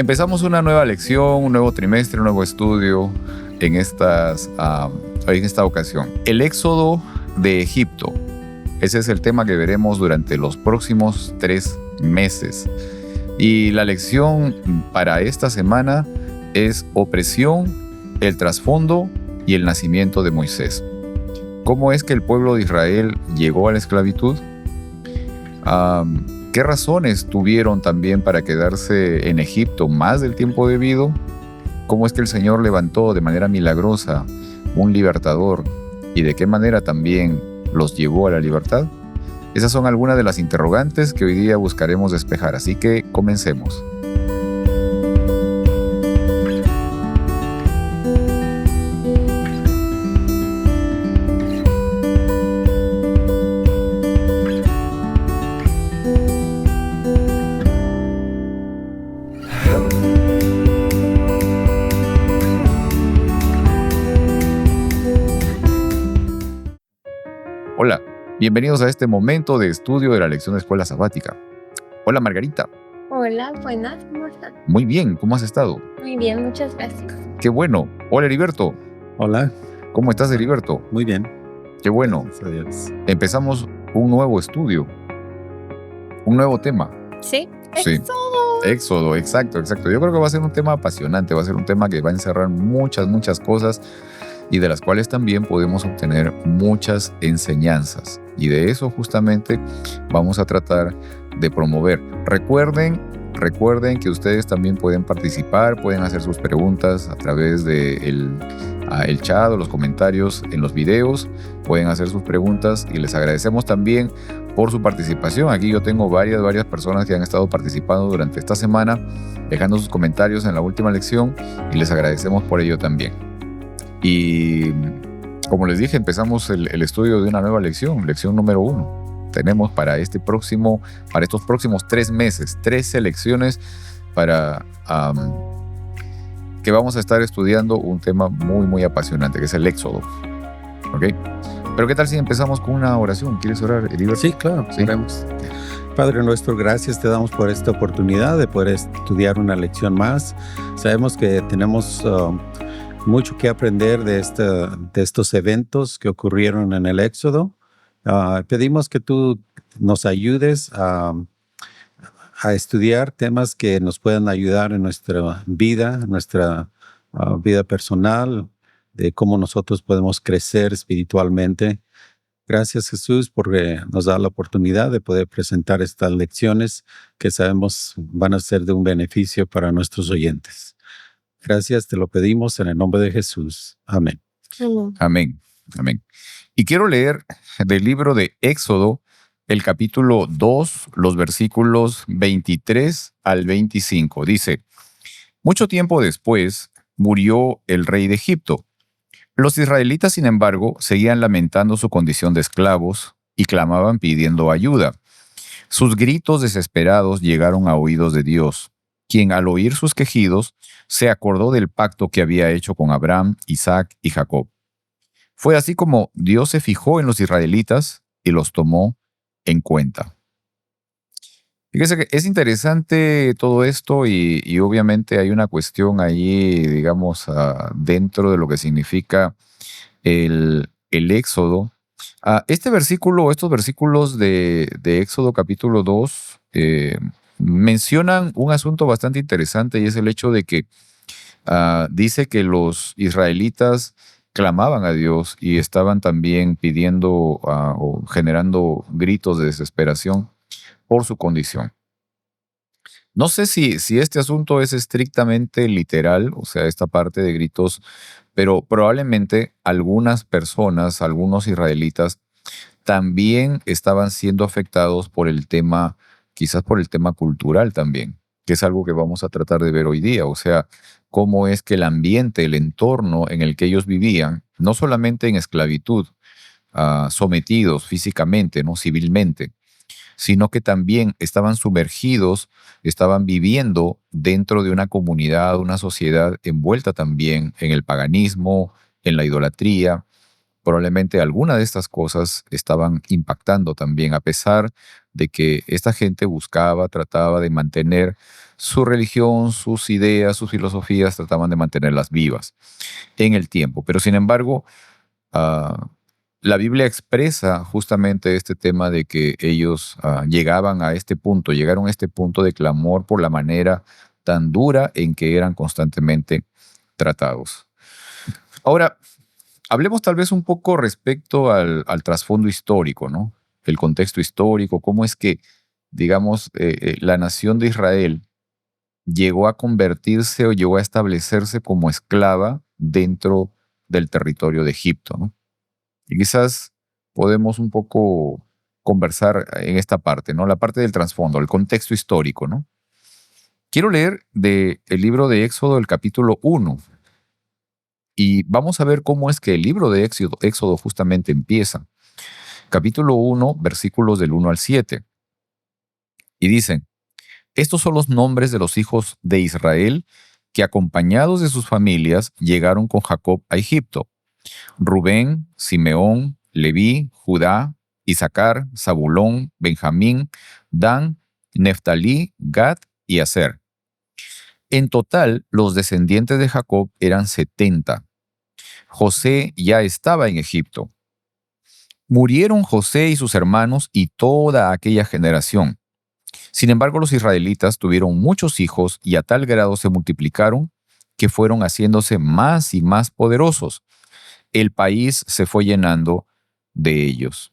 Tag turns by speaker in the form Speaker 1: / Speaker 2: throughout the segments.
Speaker 1: Empezamos una nueva lección, un nuevo trimestre, un nuevo estudio en esta ocasión. El éxodo de Egipto. Ese es el tema que veremos durante los próximos 3 meses. Y la lección para esta semana es opresión, el trasfondo y el nacimiento de Moisés. ¿Cómo es que el pueblo de Israel llegó a la esclavitud? ¿Qué razones tuvieron también para quedarse en Egipto más del tiempo debido? ¿Cómo es que el Señor levantó de manera milagrosa un libertador? ¿Y de qué manera también los llevó a la libertad? Esas son algunas de las interrogantes que hoy día buscaremos despejar, así que comencemos. Hola, bienvenidos a este momento de estudio de la lección de escuela sabática. Hola Margarita.
Speaker 2: Hola, buenas, ¿cómo estás?
Speaker 1: Muy bien, ¿cómo has estado?
Speaker 2: Muy bien, muchas gracias.
Speaker 1: Qué bueno. Hola Heriberto.
Speaker 3: Hola.
Speaker 1: ¿Cómo estás, Heriberto?
Speaker 3: Muy bien.
Speaker 1: Qué bueno.
Speaker 3: Gracias a Dios.
Speaker 1: Empezamos un nuevo estudio, un nuevo tema.
Speaker 2: ¿Sí?
Speaker 1: Sí.
Speaker 2: Éxodo.
Speaker 1: Éxodo, exacto. Yo creo que va a ser un tema apasionante, va a ser un tema que va a encerrar muchas cosas y de las cuales también podemos obtener muchas enseñanzas. Y de eso justamente vamos a tratar de promover. Recuerden que ustedes también pueden participar, pueden hacer sus preguntas a través de el chat o los comentarios en los videos. Pueden hacer sus preguntas y les agradecemos también por su participación. Aquí yo tengo varias personas que han estado participando durante esta semana, dejando sus comentarios en la última lección y les agradecemos por ello también. Y como les dije, empezamos el estudio de una nueva lección número 1. Tenemos para estos próximos 3 meses, 13 lecciones para que vamos a estar estudiando un tema muy apasionante, que es el Éxodo. ¿Ok? Pero ¿qué tal si empezamos con una oración? ¿Quieres orar, Heriberto?
Speaker 3: Sí, claro,
Speaker 1: ¿Sí?
Speaker 3: oremos. Padre nuestro, gracias te damos por esta oportunidad de poder estudiar una lección más. Sabemos que tenemos mucho que aprender de estos eventos que ocurrieron en el Éxodo. Pedimos que tú nos ayudes a estudiar temas que nos puedan ayudar en nuestra vida vida personal, de cómo nosotros podemos crecer espiritualmente. Gracias, Jesús, porque nos da la oportunidad de poder presentar estas lecciones que sabemos van a ser de un beneficio para nuestros oyentes. Gracias, te lo pedimos en el nombre de Jesús. Amén.
Speaker 1: Amén. Y quiero leer del libro de Éxodo, el capítulo 2, los versículos 23 al 25. Dice: mucho tiempo después murió el rey de Egipto. Los israelitas, sin embargo, seguían lamentando su condición de esclavos y clamaban pidiendo ayuda. Sus gritos desesperados llegaron a oídos de Dios, quien al oír sus quejidos se acordó del pacto que había hecho con Abraham, Isaac y Jacob. Fue así como Dios se fijó en los israelitas y los tomó en cuenta. Fíjese que es interesante todo esto y obviamente hay una cuestión ahí, digamos, dentro de lo que significa el Éxodo. Estos versículos de Éxodo capítulo 2 mencionan un asunto bastante interesante y es el hecho de que dice que los israelitas clamaban a Dios y estaban también pidiendo o generando gritos de desesperación por su condición. No sé si este asunto es estrictamente literal, o sea, esta parte de gritos, pero probablemente algunas personas, algunos israelitas, también estaban siendo afectados por el tema, quizás por el tema cultural también, que es algo que vamos a tratar de ver hoy día. O sea, cómo es que el ambiente, el entorno en el que ellos vivían, no solamente en esclavitud, sometidos físicamente, no civilmente, sino que también estaban sumergidos, estaban viviendo dentro de una comunidad, una sociedad envuelta también en el paganismo, en la idolatría. Probablemente alguna de estas cosas estaban impactando también, a pesar de que esta gente trataba de mantener su religión, sus ideas, sus filosofías, trataban de mantenerlas vivas en el tiempo. Pero sin embargo, ah, la Biblia expresa justamente este tema de que ellos llegaron a este punto de clamor por la manera tan dura en que eran constantemente tratados. Ahora, hablemos tal vez un poco respecto al trasfondo histórico, ¿no? El contexto histórico, cómo es que, digamos, la nación de Israel llegó a convertirse o llegó a establecerse como esclava dentro del territorio de Egipto, ¿no? Y quizás podemos un poco conversar en esta parte, ¿no? La parte del trasfondo, el contexto histórico, ¿no? Quiero leer del libro de Éxodo, el capítulo 1, y vamos a ver cómo es que el libro de Éxodo justamente empieza. Capítulo 1, versículos del 1 al 7. Y dicen: estos son los nombres de los hijos de Israel que, acompañados de sus familias, llegaron con Jacob a Egipto: Rubén, Simeón, Leví, Judá, Isaacar, Zabulón, Benjamín, Dan, Neftalí, Gad y Aser. En total, los descendientes de Jacob eran 70. José ya estaba en Egipto. Murieron José y sus hermanos y toda aquella generación. Sin embargo, los israelitas tuvieron muchos hijos y a tal grado se multiplicaron que fueron haciéndose más y más poderosos. El país se fue llenando de ellos.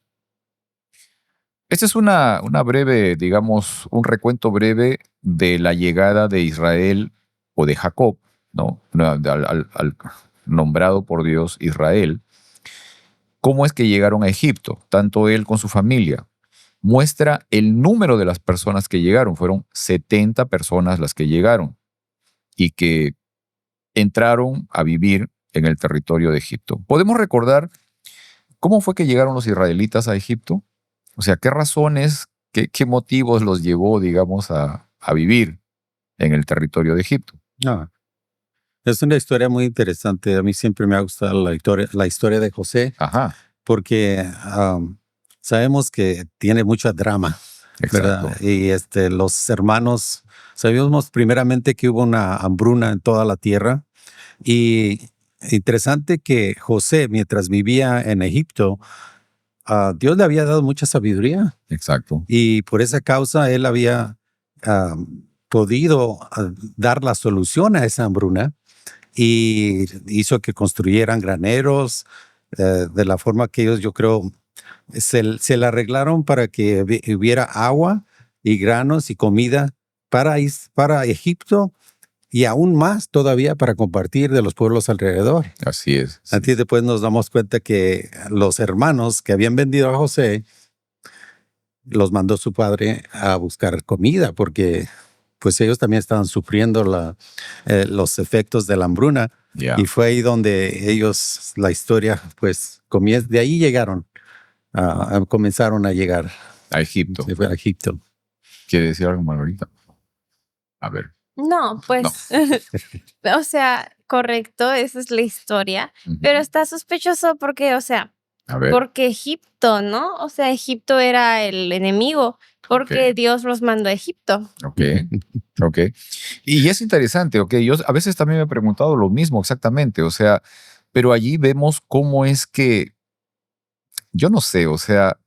Speaker 1: Este es una breve, digamos, un recuento breve de la llegada de Israel o de Jacob, ¿no? Al nombrado por Dios Israel. ¿Cómo es que llegaron a Egipto? Tanto él con su familia. Muestra el número de las personas que llegaron. Fueron 70 personas las que llegaron y que entraron a vivir en el territorio de Egipto. ¿Podemos recordar cómo fue que llegaron los israelitas a Egipto? O sea, ¿qué razones, qué motivos los llevó, digamos, a vivir en el territorio de Egipto?
Speaker 3: Ah, es una historia muy interesante. A mí siempre me ha gustado la historia de José,
Speaker 1: Ajá,
Speaker 3: porque sabemos que tiene mucho drama,
Speaker 1: exacto.
Speaker 3: ¿verdad? Y los hermanos, sabíamos primeramente que hubo una hambruna en toda la tierra. Y interesante que José, mientras vivía en Egipto, Dios le había dado mucha sabiduría.
Speaker 1: Exacto.
Speaker 3: Y por esa causa él había podido dar la solución a esa hambruna, y hizo que construyeran graneros de la forma que ellos, yo creo, se la arreglaron para que hubiera agua y granos y comida para Egipto, y aún más todavía para compartir de los pueblos alrededor.
Speaker 1: Así es. Sí.
Speaker 3: Así después nos damos cuenta que los hermanos que habían vendido a José los mandó su padre a buscar comida, porque pues ellos también estaban sufriendo los efectos de la hambruna.
Speaker 1: Yeah.
Speaker 3: Y fue ahí donde ellos, la historia, pues de ahí llegaron, comenzaron a llegar
Speaker 1: A Egipto.
Speaker 3: Se fue a Egipto.
Speaker 1: ¿Quiere decir algo, Margarita? A ver.
Speaker 2: No, pues, o sea, correcto, esa es la historia,
Speaker 1: Ujú.
Speaker 2: pero está sospechoso porque, o sea,
Speaker 1: A ver.
Speaker 2: porque Egipto, ¿no? O sea, Egipto era el enemigo, porque
Speaker 1: Ok.
Speaker 2: Dios los mandó a Egipto.
Speaker 1: Ok, ok. Y es interesante, ok. Yo a veces también me he preguntado lo mismo exactamente, o sea, pero allí vemos cómo es que, yo no sé, o sea,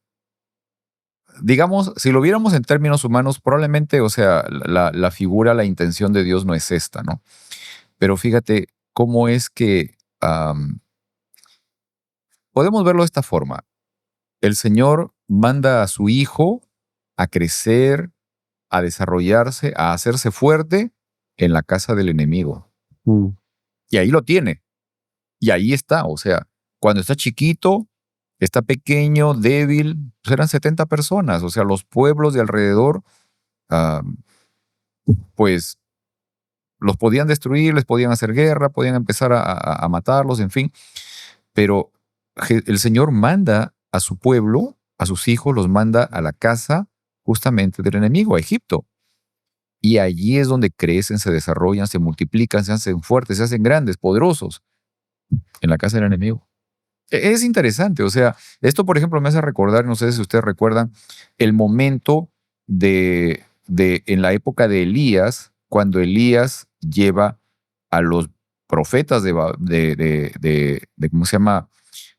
Speaker 1: digamos, si lo viéramos en términos humanos, probablemente, o sea, la figura, la intención de Dios no es esta, ¿no? Pero fíjate cómo es que podemos verlo de esta forma. El Señor manda a su hijo a crecer, a desarrollarse, a hacerse fuerte en la casa del enemigo.
Speaker 3: Mm.
Speaker 1: Y ahí lo tiene. Y ahí está. O sea, cuando está chiquito, está pequeño, débil, pues eran 70 personas. O sea, los pueblos de alrededor, pues los podían destruir, les podían hacer guerra, podían empezar a matarlos, en fin. Pero el Señor manda a su pueblo, a sus hijos, los manda a la casa justamente del enemigo, a Egipto. Y allí es donde crecen, se desarrollan, se multiplican, se hacen fuertes, se hacen grandes, poderosos, en la casa del enemigo. Es interesante, o sea, esto por ejemplo me hace recordar, no sé si ustedes recuerdan, el momento en la época de Elías, cuando Elías lleva a los profetas ¿cómo se llama?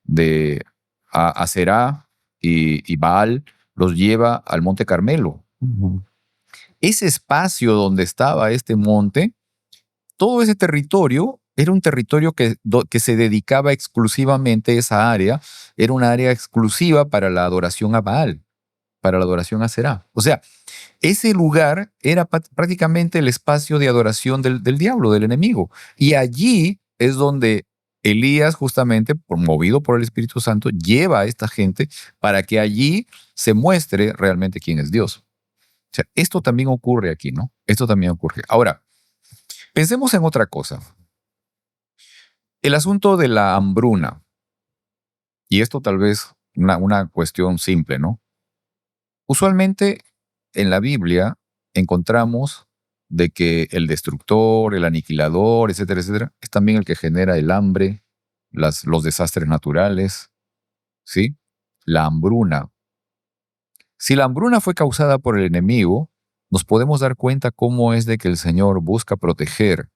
Speaker 1: De Aserá y Baal, los lleva al Monte Carmelo.
Speaker 3: Ujú.
Speaker 1: Ese espacio donde estaba este monte, todo ese territorio era un territorio que se dedicaba exclusivamente, esa área, era una área exclusiva para la adoración a Baal, para la adoración a Será. O sea, ese lugar era prácticamente el espacio de adoración del diablo, del enemigo. Y allí es donde Elías, justamente, movido por el Espíritu Santo, lleva a esta gente para que allí se muestre realmente quién es Dios. O sea, esto también ocurre aquí, ¿no? Esto también ocurre. Ahora, pensemos en otra cosa. El asunto de la hambruna. Y esto tal vez una cuestión simple, ¿no? Usualmente en la Biblia encontramos de que el destructor, el aniquilador, etcétera, etcétera, es también el que genera el hambre, los desastres naturales, ¿sí? La hambruna. Si la hambruna fue causada por el enemigo, nos podemos dar cuenta cómo es de que el Señor busca proteger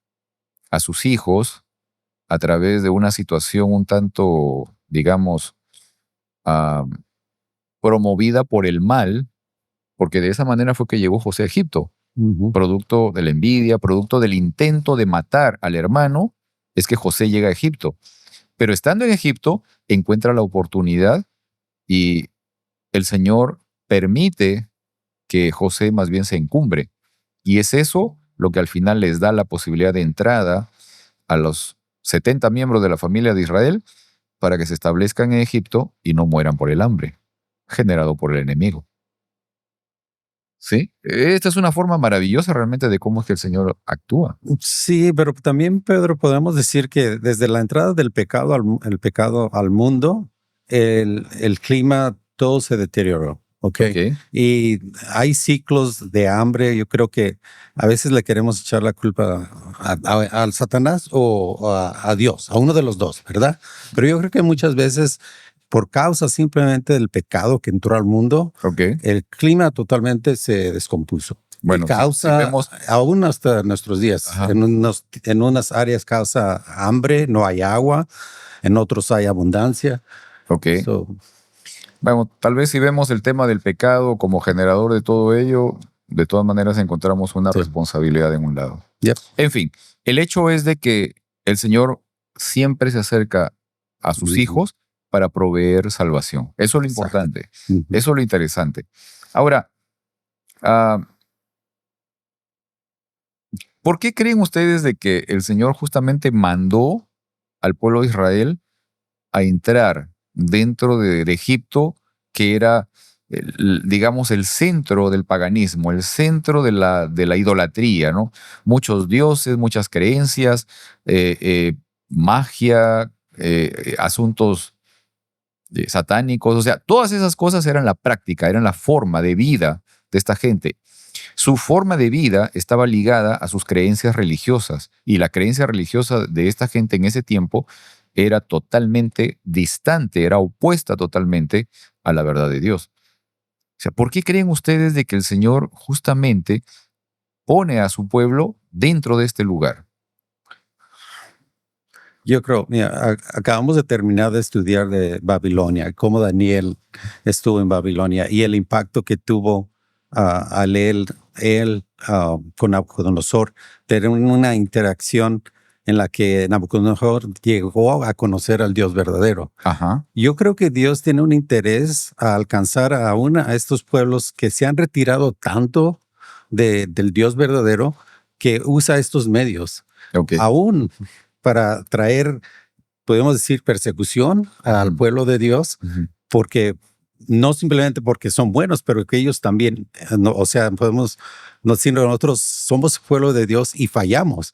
Speaker 1: a sus hijos a través de una situación un tanto, digamos, ah, promovida por el mal, porque de esa manera fue que llegó José a Egipto,
Speaker 3: Ujú.
Speaker 1: producto de la envidia, producto del intento de matar al hermano, es que José llega a Egipto. Pero estando en Egipto, encuentra la oportunidad y el Señor permite que José más bien se encumbre. Y es eso lo que al final les da la posibilidad de entrada a los 70 miembros de la familia de Israel para que se establezcan en Egipto y no mueran por el hambre, generado por el enemigo. ¿Sí? Esta es una forma maravillosa realmente de cómo es que el Señor actúa.
Speaker 3: Sí, pero también, Pedro, podemos decir que desde la entrada del pecado el pecado al mundo, el clima todo se deterioró. ¿Ok?
Speaker 1: ¿Ok?
Speaker 3: Y hay ciclos de hambre. Yo creo que a veces le queremos echar la culpa al Satanás o a Dios, a uno de los dos, ¿verdad? Pero yo creo que muchas veces, por causa simplemente del pecado que entró al mundo,
Speaker 1: ¿Ok?
Speaker 3: el clima totalmente se descompuso. Y
Speaker 1: Bueno, si
Speaker 3: causa,
Speaker 1: vemos...
Speaker 3: aún hasta nuestros días,
Speaker 1: Ajá.
Speaker 3: en unas áreas causa hambre, no hay agua, en otros hay abundancia.
Speaker 1: Ok.
Speaker 3: So,
Speaker 1: Bueno, tal vez si vemos el tema del pecado como generador de todo ello, de todas maneras encontramos una
Speaker 3: Sí.
Speaker 1: responsabilidad en un lado.
Speaker 3: Yep.
Speaker 1: En fin, el hecho es de que el Señor siempre se acerca a sus
Speaker 3: Ujú.
Speaker 1: hijos para proveer salvación. Eso es lo
Speaker 3: Exacto.
Speaker 1: importante.
Speaker 3: Ujú.
Speaker 1: Eso es lo interesante. Ahora, ah, ¿por qué creen ustedes de que el Señor justamente mandó al pueblo de Israel a entrar dentro de Egipto, que era, digamos, el centro del paganismo, el centro de la idolatría, ¿no? Muchos dioses, muchas creencias, magia, asuntos satánicos, o sea, todas esas cosas eran la práctica, eran la forma de vida de esta gente. Su forma de vida estaba ligada a sus creencias religiosas y la creencia religiosa de esta gente en ese tiempo era totalmente distante, era opuesta totalmente a la verdad de Dios. O sea, ¿por qué creen ustedes de que el Señor justamente pone a su pueblo dentro de este lugar?
Speaker 3: Yo creo, mira, acabamos de terminar de estudiar de Babilonia, cómo Daniel estuvo en Babilonia y el impacto que tuvo al él con Nabucodonosor, tener una interacción en la que Nabucodonosor llegó a conocer al Dios verdadero.
Speaker 1: Ajá,
Speaker 3: Yo creo que Dios tiene un interés a alcanzar a estos pueblos que se han retirado tanto del Dios verdadero, que usa estos medios
Speaker 1: ok.
Speaker 3: aún para traer, podemos decir, persecución al
Speaker 1: Ujú.
Speaker 3: pueblo de Dios,
Speaker 1: Ujú.
Speaker 3: porque no simplemente porque son buenos, pero que ellos también, o sea, podemos, no decir nosotros somos pueblo de Dios y fallamos.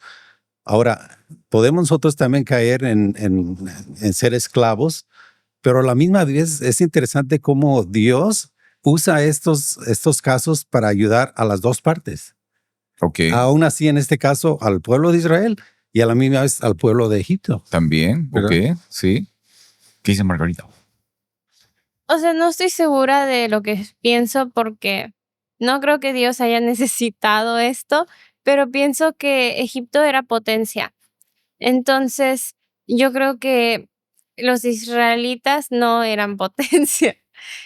Speaker 3: Ahora, podemos nosotros también caer en ser esclavos, pero a la misma vez es interesante cómo Dios usa estos casos para ayudar a las dos partes.
Speaker 1: Ok,
Speaker 3: Aún así, en este caso, al pueblo de Israel y a la misma vez al pueblo de Egipto.
Speaker 1: también, ok,
Speaker 3: ¿Verdad?
Speaker 1: sí. ¿Qué dice Margarita?
Speaker 2: O sea, no estoy segura de lo que pienso porque no creo que Dios haya necesitado esto. pero pienso que Egipto era potencia. Entonces, yo creo que los israelitas no eran potencia.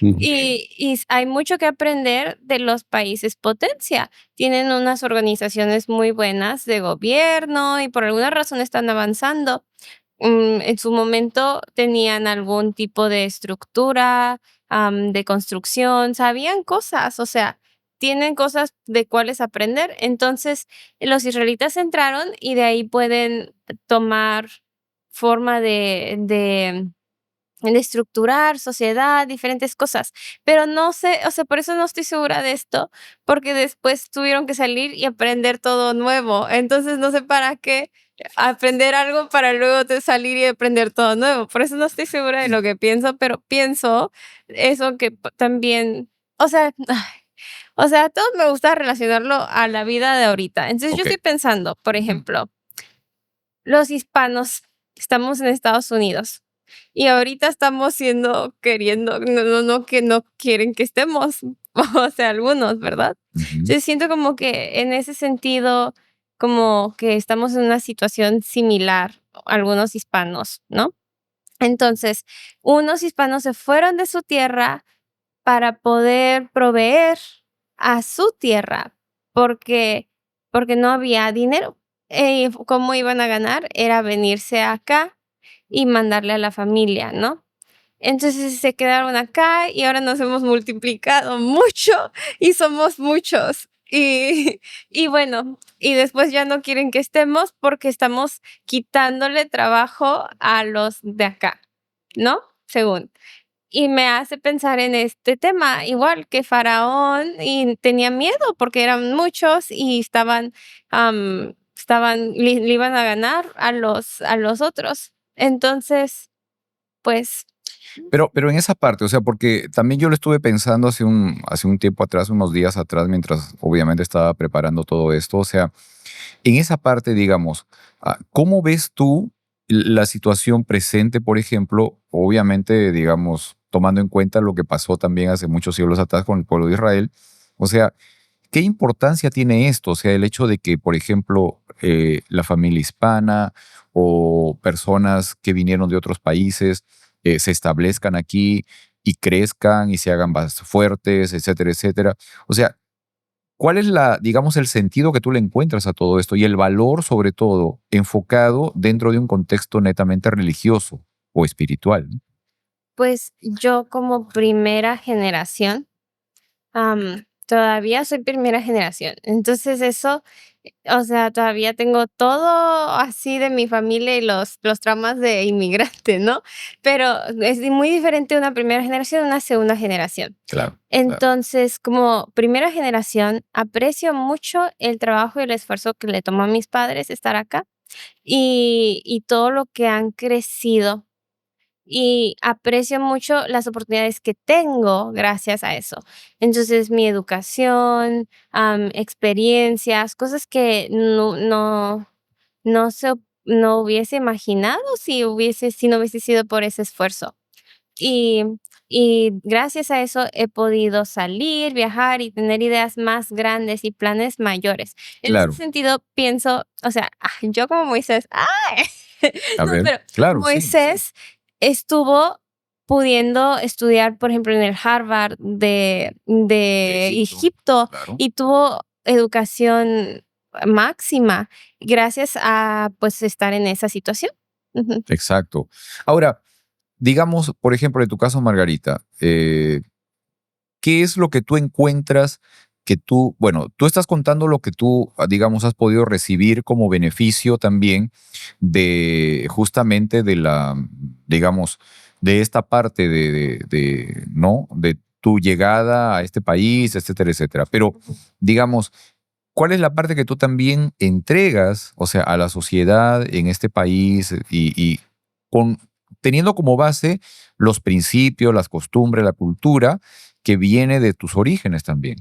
Speaker 3: Ujú.
Speaker 2: Y hay mucho que aprender de los países potencia. Tienen unas organizaciones muy buenas de gobierno y por alguna razón están avanzando. En su momento tenían algún tipo de estructura, de construcción, sabían cosas, o sea, tienen cosas de cuáles aprender. Entonces, los israelitas entraron y de ahí pueden tomar forma de estructurar sociedad, diferentes cosas. Pero no sé, o sea, por eso no estoy segura de esto, porque después tuvieron que salir y aprender todo nuevo. Entonces, no sé para qué aprender algo para luego salir y aprender todo nuevo. Por eso no estoy segura de lo que pienso, pero pienso eso que también, o sea, o sea, todo me gusta relacionarlo a la vida de ahorita. Entonces, yo
Speaker 1: Ok.
Speaker 2: estoy pensando, por
Speaker 1: Ujú.
Speaker 2: ejemplo, los hispanos estamos en Estados Unidos y ahorita estamos siendo queriendo, no que no quieren que estemos, o sea, algunos, ¿verdad?
Speaker 1: Ujú.
Speaker 2: Yo siento como que en ese sentido, como que estamos en una situación similar, algunos hispanos, ¿no? Entonces, unos hispanos se fueron de su tierra para poder proveer a su tierra, porque porque no había dinero. ¿Cómo iban a ganar? Era venirse acá y mandarle a la familia, ¿no? Entonces se quedaron acá y ahora nos hemos multiplicado mucho y somos muchos. Y bueno, y después ya no quieren que estemos porque estamos quitándole trabajo a los de acá, ¿no? Según. Y me hace pensar en este tema, igual que Faraón, y tenía miedo porque eran muchos y le iban a ganar a los otros. Entonces, pues,
Speaker 1: Pero en esa parte, o sea, porque también yo lo estuve pensando hace un tiempo atrás, unos días atrás, mientras obviamente estaba preparando todo esto, o sea, en esa parte, digamos, ¿cómo ves tú la situación presente, por ejemplo, obviamente, digamos, tomando en cuenta lo que pasó también hace muchos siglos atrás con el pueblo de Israel? O sea, ¿qué importancia tiene esto? O sea, el hecho de que, por ejemplo, la familia hispana o personas que vinieron de otros países se establezcan aquí y crezcan y se hagan más fuertes, etcétera, etcétera. O sea, ¿cuál es digamos, el sentido que tú le encuentras a todo esto y el valor, sobre todo, enfocado dentro de un contexto netamente religioso o espiritual? ¿No?
Speaker 2: pues yo como primera generación, todavía soy primera generación. Entonces eso, o sea, todavía tengo todo así de mi familia y los traumas de inmigrante, ¿no? Pero es muy diferente una primera generación a una segunda generación.
Speaker 1: Claro, claro.
Speaker 2: Entonces, como primera generación, aprecio mucho el trabajo y el esfuerzo que le tomó a mis padres estar acá y todo lo que han crecido y aprecio mucho las oportunidades que tengo gracias a eso. Entonces, mi educación, experiencias, cosas que no hubiese imaginado si no hubiese sido por ese esfuerzo. Y y gracias a eso he podido salir, viajar y tener ideas más grandes y planes mayores. En ese
Speaker 1: Claro.
Speaker 2: sentido, pienso, o sea, yo como Moisés, ¡ay!
Speaker 1: A
Speaker 2: No,
Speaker 1: ver,
Speaker 2: pero
Speaker 1: claro, sí, sí.
Speaker 2: Moisés estuvo pudiendo estudiar, por ejemplo, en el Harvard
Speaker 1: De
Speaker 2: de
Speaker 1: Egipto,
Speaker 2: Egipto
Speaker 1: claro.
Speaker 2: y tuvo educación máxima gracias a, pues, estar en esa situación. Ujú.
Speaker 1: Exacto. Ahora, digamos, por ejemplo, en tu caso, Margarita, ¿qué es lo que tú encuentras que tú, bueno, tú estás contando lo que tú, digamos, has podido recibir como beneficio también de justamente de la, digamos, de esta parte ¿no? De tu llegada a este país, etcétera, etcétera. Pero, digamos, ¿cuál es la parte que tú también entregas, o sea, a la sociedad en este país y con, teniendo como base los principios, las costumbres, la cultura que viene de tus orígenes también?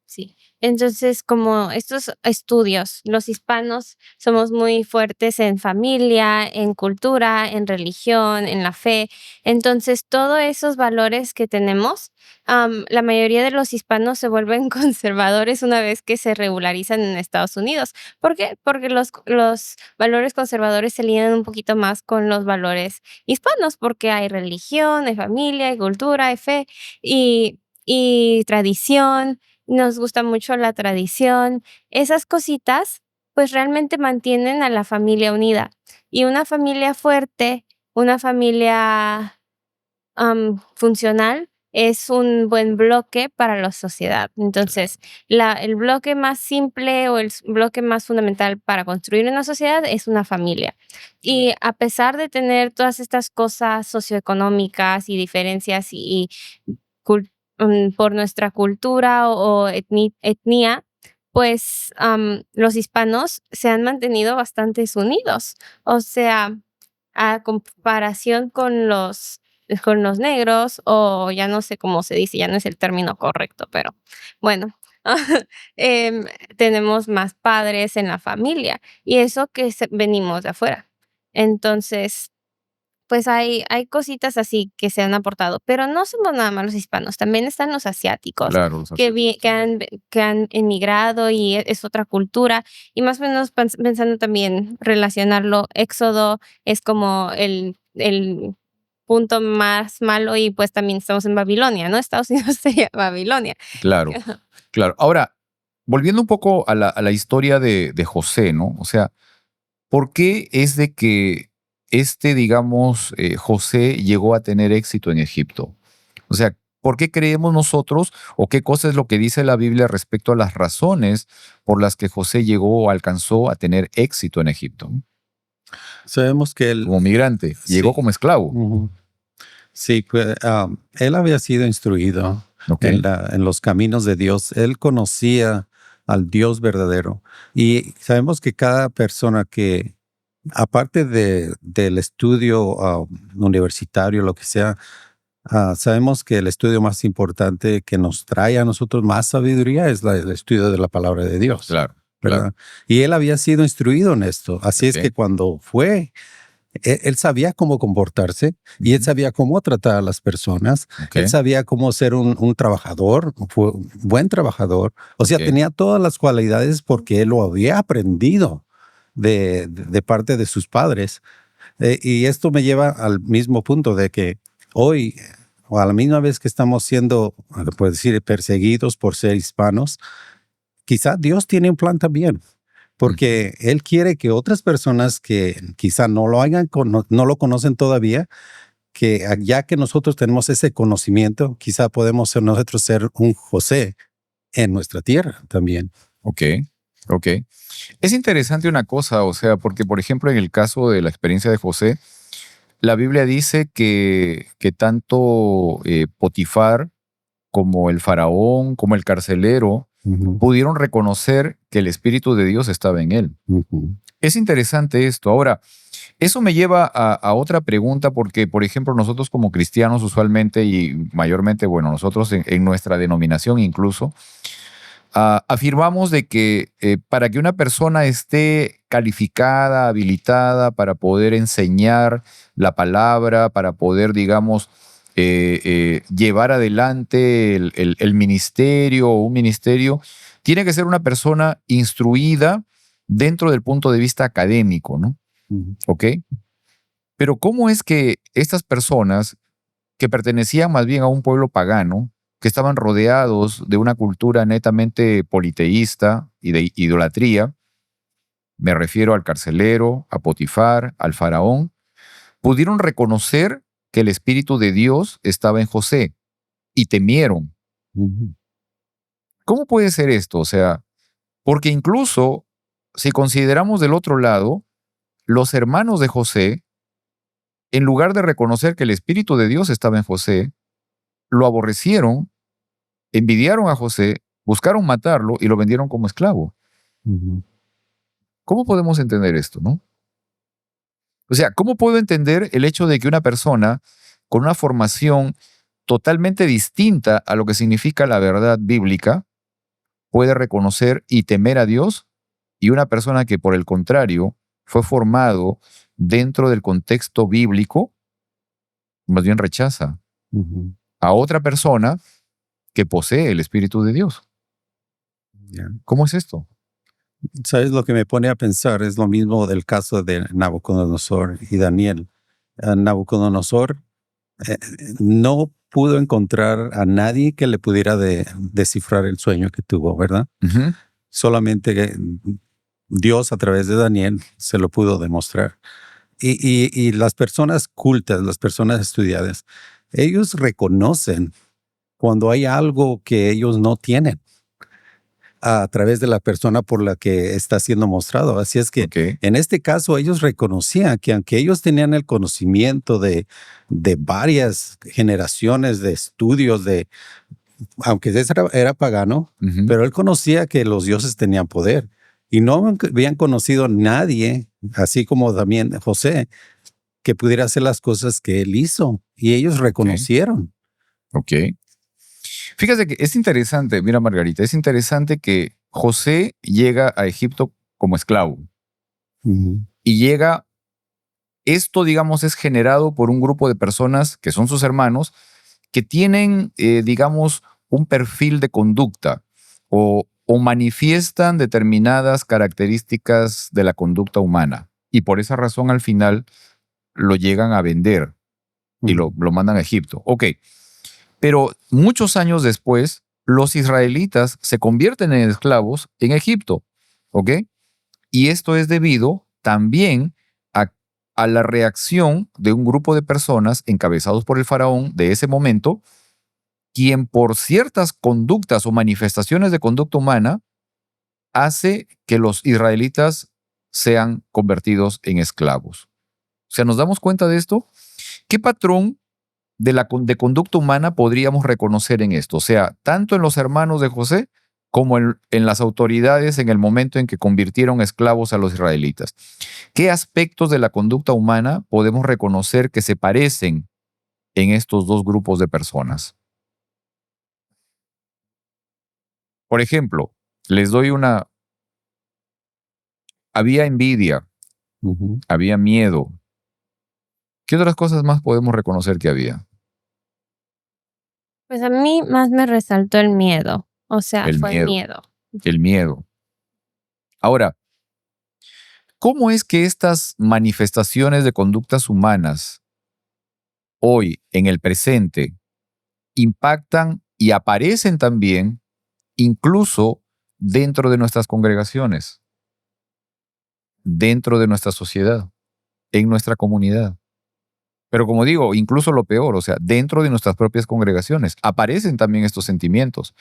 Speaker 2: Sí. Entonces, como estos estudios, los hispanos somos muy fuertes en familia, en cultura, en religión, en la fe. Entonces, todos esos valores que tenemos, la mayoría de los hispanos se vuelven conservadores una vez que se regularizan en Estados Unidos. ¿Por qué? Porque los valores conservadores se alinean un poquito más con los valores hispanos, porque hay religión, hay familia, hay cultura, hay fe y tradición. Nos gusta mucho la tradición. Esas cositas, pues realmente mantienen a la familia unida. Y una familia fuerte, una familia funcional, es un buen bloque para la sociedad. Entonces, el bloque más simple o el bloque más fundamental para construir una sociedad es una familia. Y a pesar de tener todas estas cosas socioeconómicas y diferencias cul- por nuestra cultura o etnia, pues los hispanos se han mantenido bastante unidos. O sea, a comparación con los negros, o ya no sé cómo se dice, ya no es el término correcto, pero bueno, em, tenemos más padres en la familia y eso que venimos de afuera. Entonces, pues hay cositas así que se han aportado, pero no somos nada más los hispanos, también están los asiáticos
Speaker 1: Claro, los
Speaker 2: que,
Speaker 1: asiáticos.
Speaker 2: que han emigrado y es otra cultura. Y más o menos pensando también relacionarlo, Éxodo es como el punto más malo y pues también estamos en Babilonia, ¿no? Estados Unidos sería Babilonia.
Speaker 1: Claro, claro. Ahora, volviendo un poco a la historia de José, ¿no? O sea, ¿por qué es de que digamos, José llegó a tener éxito en Egipto? O sea, ¿por qué creemos nosotros o qué cosa es lo que dice la Biblia respecto a las razones por las que José llegó o alcanzó a tener éxito en Egipto?
Speaker 3: Sabemos que él,
Speaker 1: Como migrante, llegó
Speaker 3: sí,
Speaker 1: como esclavo.
Speaker 3: ujú, sí, pues, él había sido instruido
Speaker 1: Ok,
Speaker 3: en los caminos de Dios. Él conocía al Dios verdadero. Y sabemos que cada persona que, aparte del estudio universitario, lo que sea, sabemos que el estudio más importante que nos trae a nosotros más sabiduría es el estudio de la palabra de Dios,
Speaker 1: claro, claro.
Speaker 3: ¿verdad? Y él había sido instruido en esto. Así es
Speaker 1: Ok,
Speaker 3: que cuando fue, él sabía cómo comportarse y él
Speaker 1: ujú,
Speaker 3: sabía cómo tratar a las personas.
Speaker 1: ok,
Speaker 3: Él sabía cómo ser un trabajador, fue un buen trabajador. O sea,
Speaker 1: ok,
Speaker 3: tenía todas las cualidades porque él lo había aprendido de parte de sus padres. Y esto me lleva al mismo punto de que hoy, o a la misma vez que estamos siendo, puedo decir, perseguidos por ser hispanos, quizá Dios tiene un plan también,
Speaker 1: ujú,
Speaker 3: porque Él quiere que otras personas que quizá no lo hayan, no lo conocen todavía, que ya que nosotros tenemos ese conocimiento, quizá podemos ser nosotros ser un José en nuestra tierra también.
Speaker 1: ok, ok. Es interesante una cosa, o sea, porque por ejemplo en el caso de la experiencia de José, la Biblia dice que tanto Potifar como el faraón, como el carcelero,
Speaker 3: Ujú,
Speaker 1: pudieron reconocer que el Espíritu de Dios estaba en él.
Speaker 3: ujú,
Speaker 1: Es interesante esto. Ahora, eso me lleva a otra pregunta porque, por ejemplo, nosotros como cristianos usualmente y mayormente, bueno, nosotros en nuestra denominación incluso, afirmamos de que para que una persona esté calificada, habilitada para poder enseñar la palabra, para poder, digamos, llevar adelante el ministerio o un ministerio, tiene que ser una persona instruida dentro del punto de vista académico, ¿no?
Speaker 3: ujú,
Speaker 1: ¿Ok? Pero ¿cómo es que estas personas que pertenecían más bien a un pueblo pagano, que estaban rodeados de una cultura netamente politeísta y de idolatría, me refiero al carcelero, a Potifar, al faraón, pudieron reconocer que el Espíritu de Dios estaba en José y temieron?
Speaker 3: ujú,
Speaker 1: ¿Cómo puede ser esto? O sea, porque incluso si consideramos del otro lado, los hermanos de José, en lugar de reconocer que el Espíritu de Dios estaba en José, lo aborrecieron, envidiaron a José, buscaron matarlo y lo vendieron como esclavo.
Speaker 3: ujú.
Speaker 1: ¿Cómo podemos entender esto, no? O sea, ¿cómo puedo entender el hecho de que una persona con una formación totalmente distinta a lo que significa la verdad bíblica puede reconocer y temer a Dios, y una persona que, por el contrario, fue formado dentro del contexto bíblico, más bien rechaza a otra persona que posee el Espíritu de Dios.
Speaker 3: Ya.
Speaker 1: ¿Cómo es esto?
Speaker 3: ¿Sabes lo que me pone a pensar? Es lo mismo del caso de Nabucodonosor y Daniel. Nabucodonosor no pudo encontrar a nadie que le pudiera descifrar el sueño que tuvo, ¿verdad?
Speaker 1: Ujú.
Speaker 3: Solamente Dios a través de Daniel se lo pudo demostrar. Y las personas cultas, las personas estudiadas, ellos reconocen cuando hay algo que ellos no tienen a través de la persona por la que está siendo mostrado. Así es que
Speaker 1: Ok.
Speaker 3: en este caso ellos reconocían que aunque ellos tenían el conocimiento de varias generaciones de estudios, aunque era pagano,
Speaker 1: Ujú.
Speaker 3: pero él conocía que los dioses tenían poder y no habían conocido a nadie, así como también José, que pudiera hacer las cosas que él hizo y ellos reconocieron.
Speaker 1: Ok. Fíjate que es interesante, mira Margarita, es interesante que José llega a Egipto como esclavo
Speaker 3: Ujú.
Speaker 1: y llega, esto digamos es generado por un grupo de personas que son sus hermanos, que tienen digamos un perfil de conducta o manifiestan determinadas características de la conducta humana y por esa razón al final lo llegan a vender y lo mandan a Egipto. Ok. Pero muchos años después, los israelitas se convierten en esclavos en Egipto, ¿ok? Y esto es debido también a, a la reacción de un grupo de personas encabezados por el faraón de ese momento, quien por ciertas conductas o manifestaciones de conducta humana hace que los israelitas sean convertidos en esclavos. O sea, ¿nos damos cuenta de esto? ¿Qué patrón de conducta humana podríamos reconocer en esto? O sea, tanto en los hermanos de José como en las autoridades en el momento en que convirtieron esclavos a los israelitas. ¿Qué aspectos de la conducta humana podemos reconocer que se parecen en estos dos grupos de personas? Por ejemplo, les doy una... Había envidia,
Speaker 3: Ujú.
Speaker 1: había miedo. ¿Qué otras cosas más podemos reconocer que había?
Speaker 2: Pues a mí más me resaltó el miedo, o sea,
Speaker 1: El
Speaker 2: fue
Speaker 1: miedo,
Speaker 2: miedo.
Speaker 1: el miedo. Ahora, ¿cómo es que estas manifestaciones de conductas humanas hoy, en el presente, impactan y aparecen también incluso dentro de nuestras congregaciones, dentro de nuestra sociedad, en nuestra comunidad? Pero como digo, incluso lo peor, o sea, dentro de nuestras propias congregaciones, aparecen también estos sentimientos.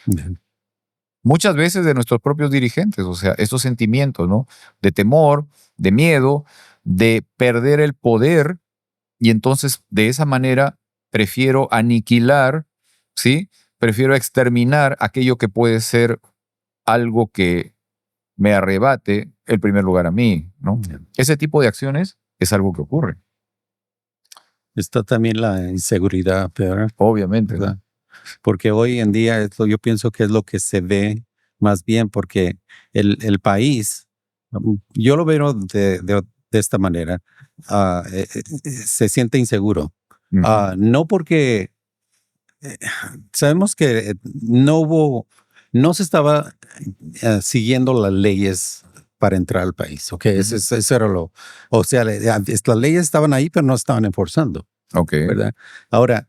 Speaker 1: Muchas veces de nuestros propios dirigentes, o sea, estos sentimientos, ¿no? De temor, de miedo, de perder el poder, y entonces de esa manera prefiero aniquilar, ¿sí? Prefiero exterminar aquello que puede ser algo que me arrebate el primer lugar a mí, ¿no? Ese tipo de acciones es algo que ocurre,
Speaker 3: Está también la inseguridad, peor,
Speaker 1: obviamente, ¿no?
Speaker 3: ¿verdad? Porque hoy en día yo pienso que es lo que se ve más bien, porque el país, yo lo veo de esta manera, se siente inseguro.
Speaker 1: Ujú.
Speaker 3: No porque sabemos que no se estaba siguiendo las leyes para entrar al país, ¿ok?
Speaker 1: Ujú.
Speaker 3: Eso era o sea, las leyes estaban ahí, pero no estaban enforzando,
Speaker 1: Ok.
Speaker 3: ¿verdad? Ahora,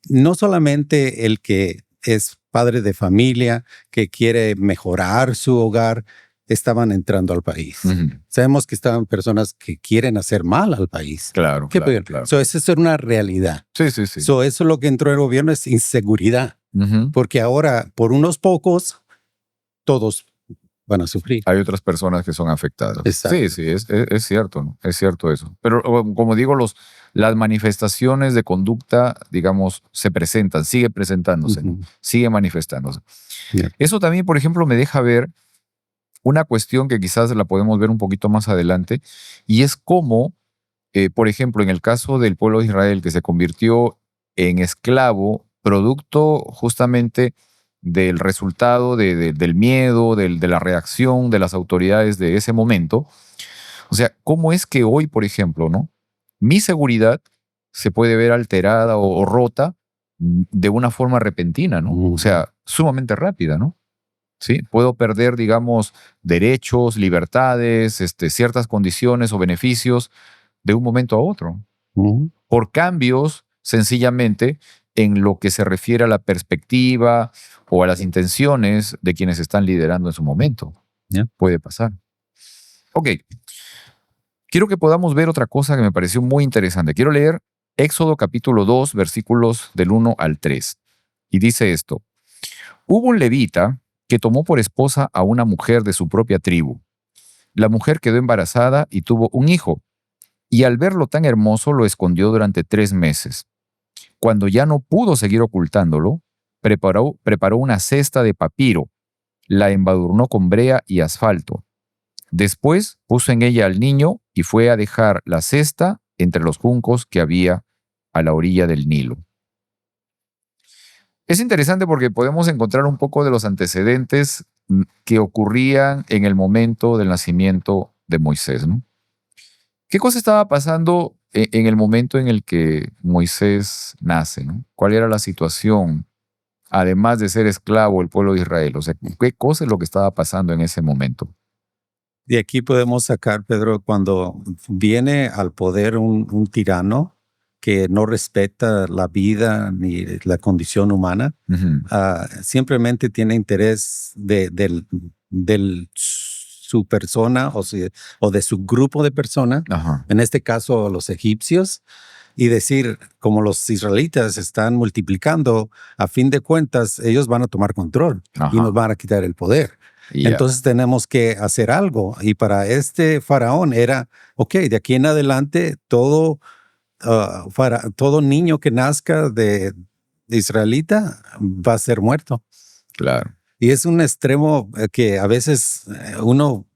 Speaker 3: no solamente el que es padre de familia, que quiere mejorar su hogar, estaban entrando al país.
Speaker 1: Ujú.
Speaker 3: Sabemos que estaban personas que quieren hacer mal al país.
Speaker 1: Claro,
Speaker 3: ¿Qué
Speaker 1: claro,
Speaker 3: peor?
Speaker 1: claro.
Speaker 3: Esa es una realidad.
Speaker 1: Sí, sí, sí.
Speaker 3: Eso es lo que entró el gobierno, es inseguridad.
Speaker 1: Ujú.
Speaker 3: Porque ahora, por unos pocos, todos van a sufrir.
Speaker 1: Hay otras personas que son afectadas.
Speaker 3: Exacto.
Speaker 1: Sí, sí, es cierto, ¿no? Es cierto eso. Pero como digo, las manifestaciones de conducta, digamos, se presentan, sigue presentándose, ¿no?
Speaker 3: Ujú.
Speaker 1: Sigue manifestándose.
Speaker 3: Yeah.
Speaker 1: Eso también, por ejemplo, me deja ver una cuestión que quizás la podemos ver un poquito más adelante, y es cómo, por ejemplo, en el caso del pueblo de Israel que se convirtió en esclavo, producto justamente del resultado del miedo, de la reacción de las autoridades de ese momento. O sea, ¿cómo es que hoy, por ejemplo, ¿no? Mi seguridad se puede ver alterada o rota de una forma repentina, ¿no? O sea, sumamente rápida, ¿no? ¿Sí? Puedo perder, digamos, derechos, libertades, ciertas condiciones o beneficios de un momento a otro, por cambios sencillamente en lo que se refiere a la perspectiva o a las intenciones de quienes están liderando en su momento.
Speaker 3: Yeah.
Speaker 1: Puede pasar. Ok. Quiero que podamos ver otra cosa que me pareció muy interesante. Quiero leer Éxodo capítulo 2, versículos del 1 al 3. Y dice esto: Hubo un levita que tomó por esposa a una mujer de su propia tribu. La mujer quedó embarazada y tuvo un hijo, y al verlo tan hermoso lo escondió durante 3 meses. Cuando ya no pudo seguir ocultándolo, preparó una cesta de papiro, la embadurnó con brea y asfalto. Después puso en ella al niño y fue a dejar la cesta entre los juncos que había a la orilla del Nilo. Es interesante porque podemos encontrar un poco de los antecedentes que ocurrían en el momento del nacimiento de Moisés, ¿no? ¿Qué cosa estaba pasando en el momento en el que Moisés nace, ¿no? ¿Cuál era la situación, además de ser esclavo el pueblo de Israel? O sea, ¿qué cosa es lo que estaba pasando en ese momento?
Speaker 3: De aquí podemos sacar, Pedro, cuando viene al poder un tirano que no respeta la vida ni la condición humana, simplemente tiene interés de su persona o de su grupo de personas, en este caso los egipcios, y decir, como los israelitas están multiplicando, a fin de cuentas ellos van a tomar control y nos van a quitar el poder.
Speaker 1: Yeah.
Speaker 3: Entonces tenemos que hacer algo. Y para este faraón era, ok, de aquí en adelante todo niño que nazca de israelita va a ser muerto.
Speaker 1: Claro.
Speaker 3: Y es un extremo que a veces uno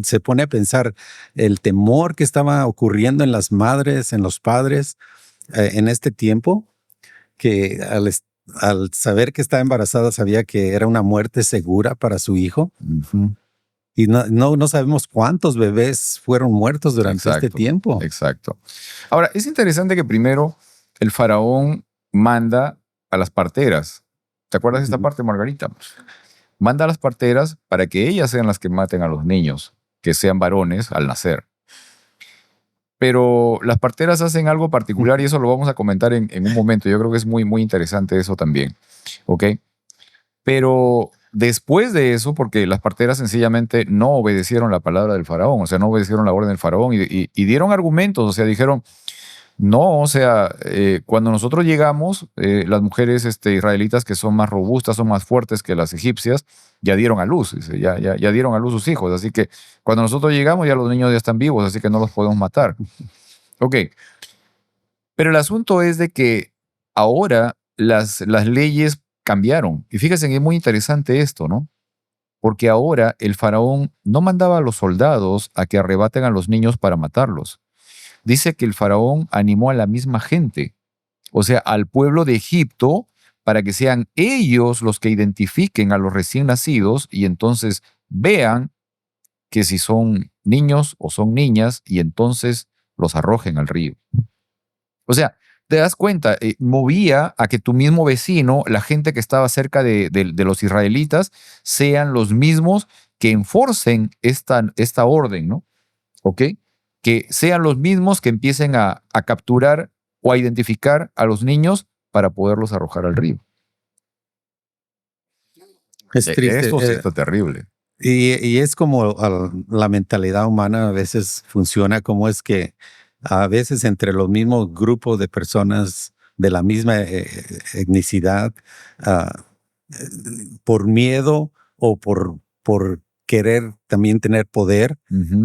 Speaker 3: se pone a pensar el temor que estaba ocurriendo en las madres, en los padres en este tiempo, que al saber que estaba embarazada sabía que era una muerte segura para su hijo. Y no sabemos cuántos bebés fueron muertos durante este tiempo.
Speaker 1: Exacto. Ahora, es interesante que primero el faraón manda a las parteras. ¿Te acuerdas de esta parte, Margarita? Manda a las parteras para que ellas sean las que maten a los niños, que sean varones al nacer. Pero las parteras hacen algo particular y eso lo vamos a comentar en un momento. Yo creo que es muy, muy interesante eso también. ¿Ok? Pero después de eso, porque las parteras sencillamente no obedecieron la palabra del faraón, o sea, no obedecieron la orden del faraón y dieron argumentos, o sea, dijeron, no, o sea, cuando nosotros llegamos, las mujeres israelitas que son más robustas, son más fuertes que las egipcias, ya dieron a luz, dice, ya dieron a luz sus hijos, así que cuando nosotros llegamos ya los niños ya están vivos, así que no los podemos matar. Ok, pero el asunto es de que ahora las leyes cambiaron. Y fíjense que es muy interesante esto, ¿no? Porque ahora el faraón no mandaba a los soldados a que arrebaten a los niños para matarlos. Dice que el faraón animó a la misma gente, o sea, al pueblo de Egipto, para que sean ellos los que identifiquen a los recién nacidos y entonces vean que si son niños o son niñas y entonces los arrojen al río. O sea, te das cuenta, movía a que tu mismo vecino, la gente que estaba cerca de los israelitas, sean los mismos que enforcen esta orden, ¿no? ¿Ok? Que sean los mismos que empiecen a capturar o a identificar a los niños para poderlos arrojar al río.
Speaker 3: Es triste.
Speaker 1: Eso sí está terrible.
Speaker 3: Y es como la mentalidad humana a veces funciona, como es que a veces entre los mismos grupos de personas de la misma etnicidad, por miedo o por querer también tener poder,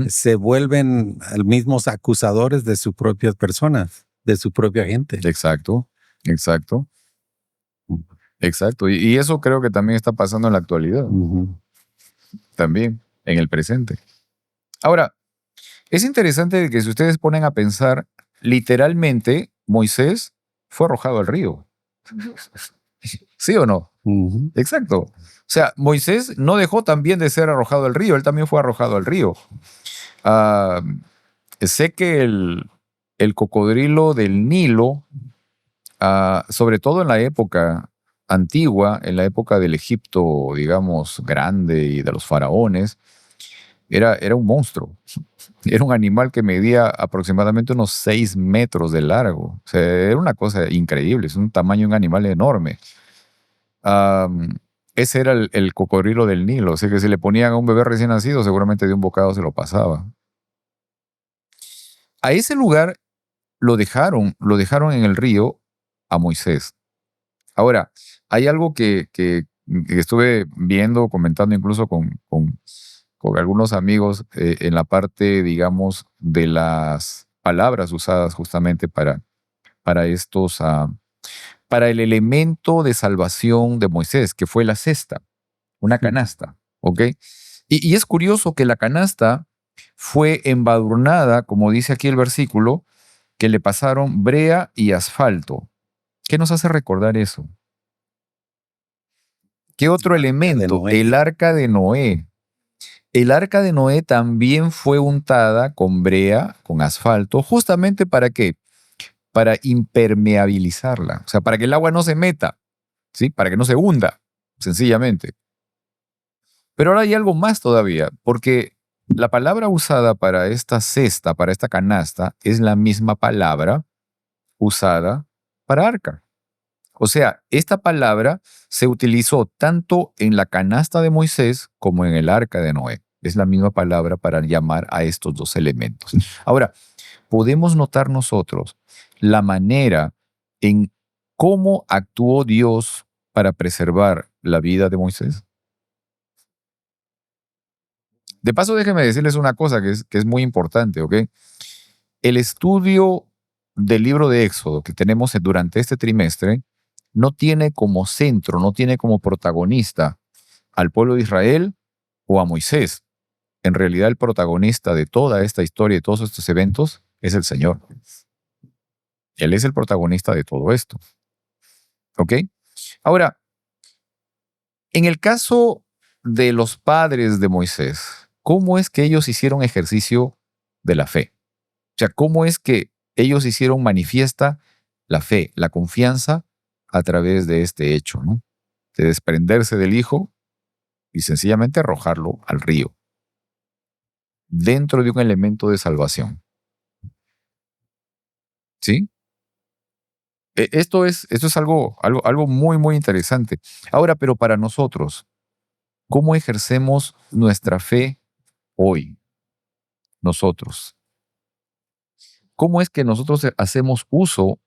Speaker 3: se vuelven mismos acusadores de sus propias personas, de su propia gente.
Speaker 1: Exacto. Y eso creo que también está pasando en la actualidad. También, en el presente. Ahora, es interesante que si ustedes ponen a pensar, literalmente Moisés fue arrojado al río. ¿Sí o no?
Speaker 3: Ujú.
Speaker 1: Exacto. O sea, Moisés no dejó también de ser arrojado al río, él también fue arrojado al río. Ah, sé que el cocodrilo del Nilo, sobre todo en la época antigua, en la época del Egipto, digamos, grande y de los faraones, era un monstruo. Era un animal que medía aproximadamente unos 6 metros de largo. O sea, era una cosa increíble, es un tamaño de un animal enorme. Am, Ese era el cocodrilo del Nilo. O sea que si le ponían a un bebé recién nacido, seguramente de un bocado se lo pasaba. A ese lugar lo dejaron en el río a Moisés. Ahora, hay algo que estuve viendo, comentando incluso con algunos amigos en la parte, digamos, de las palabras usadas justamente para estos, para el elemento de salvación de Moisés, que fue la cesta, una canasta, ¿ok? Y es curioso que la canasta fue embadurnada, como dice aquí el versículo, que le pasaron brea y asfalto. ¿Qué nos hace recordar eso? ¿Qué otro
Speaker 3: El arca de
Speaker 1: elemento?
Speaker 3: Noé.
Speaker 1: El arca de Noé. El arca de Noé también fue untada con brea, con asfalto, justamente ¿para qué? Para impermeabilizarla, o sea, para que el agua no se meta, ¿sí? Para que no se hunda, sencillamente. Pero ahora hay algo más todavía, porque la palabra usada para esta cesta, para esta canasta, es la misma palabra usada para arca. O sea, esta palabra se utilizó tanto en la canasta de Moisés como en el arca de Noé. Es la misma palabra para llamar a estos dos elementos. Ahora, podemos notar nosotros la manera en cómo actuó Dios para preservar la vida de Moisés. De paso, déjenme decirles una cosa que es muy importante, ¿ok? El estudio del libro de Éxodo que tenemos durante este trimestre no tiene como centro, no tiene como protagonista al pueblo de Israel o a Moisés. En realidad, el protagonista de toda esta historia y todos estos eventos es el Señor. Él es el protagonista de todo esto. ¿Ok? Ahora, en el caso de los padres de Moisés, ¿cómo es que ellos hicieron ejercicio de la fe? O sea, ¿cómo es que ellos hicieron manifiesta la fe, la confianza a través de este hecho, ¿no? De desprenderse del hijo y sencillamente arrojarlo al río, dentro de un elemento de salvación. ¿Sí? Esto es algo muy, muy interesante. Ahora, pero para nosotros, ¿cómo ejercemos nuestra fe hoy? Nosotros. ¿Cómo es que nosotros hacemos uso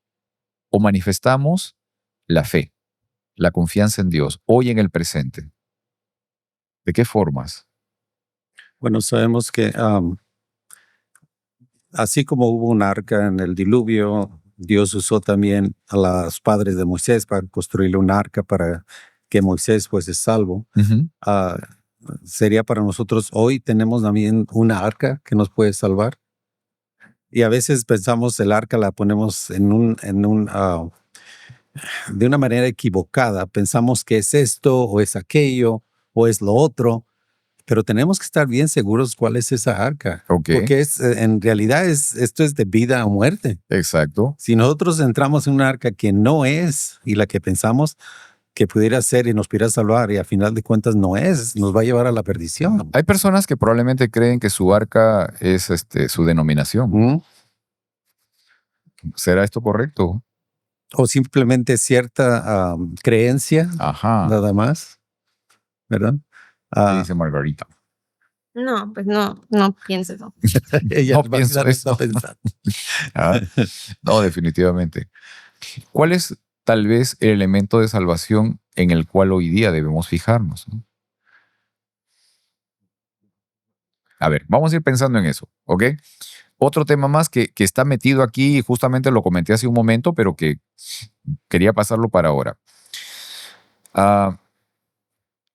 Speaker 1: o manifestamos la fe, la confianza en Dios, hoy en el presente? ¿De qué formas?
Speaker 3: Bueno, sabemos que así como hubo un arca en el diluvio, Dios usó también a los padres de Moisés para construirle un arca para que Moisés fuese salvo.
Speaker 1: Ujú.
Speaker 3: Ah, sería para nosotros hoy tenemos también una arca que nos puede salvar. Y a veces pensamos el arca la ponemos de una manera equivocada. Pensamos que es esto o es aquello o es lo otro. Pero tenemos que estar bien seguros cuál es esa arca,
Speaker 1: Ok.
Speaker 3: porque en realidad esto es de vida o muerte.
Speaker 1: Exacto.
Speaker 3: Si nosotros entramos en una arca que no es y la que pensamos que pudiera ser y nos pudiera salvar y a final de cuentas no es, nos va a llevar a la perdición.
Speaker 1: Hay personas que probablemente creen que su arca es su denominación.
Speaker 3: ¿Mm?
Speaker 1: ¿Será esto correcto?
Speaker 3: O simplemente cierta creencia,
Speaker 1: Ajá.
Speaker 3: nada más, ¿verdad?
Speaker 1: ¿Qué
Speaker 3: Ah,
Speaker 1: dice Margarita?
Speaker 2: No, pues no pienso eso.
Speaker 3: ella
Speaker 1: No
Speaker 3: va a
Speaker 1: pienso
Speaker 3: estar
Speaker 1: eso.
Speaker 3: pensando.
Speaker 1: Ah, no, definitivamente. ¿Cuál es tal vez el elemento de salvación en el cual hoy día debemos fijarnos, ¿no? A ver, vamos a ir pensando en eso, ¿ok? Otro tema más que está metido aquí, y justamente lo comenté hace un momento, pero que quería pasarlo para ahora.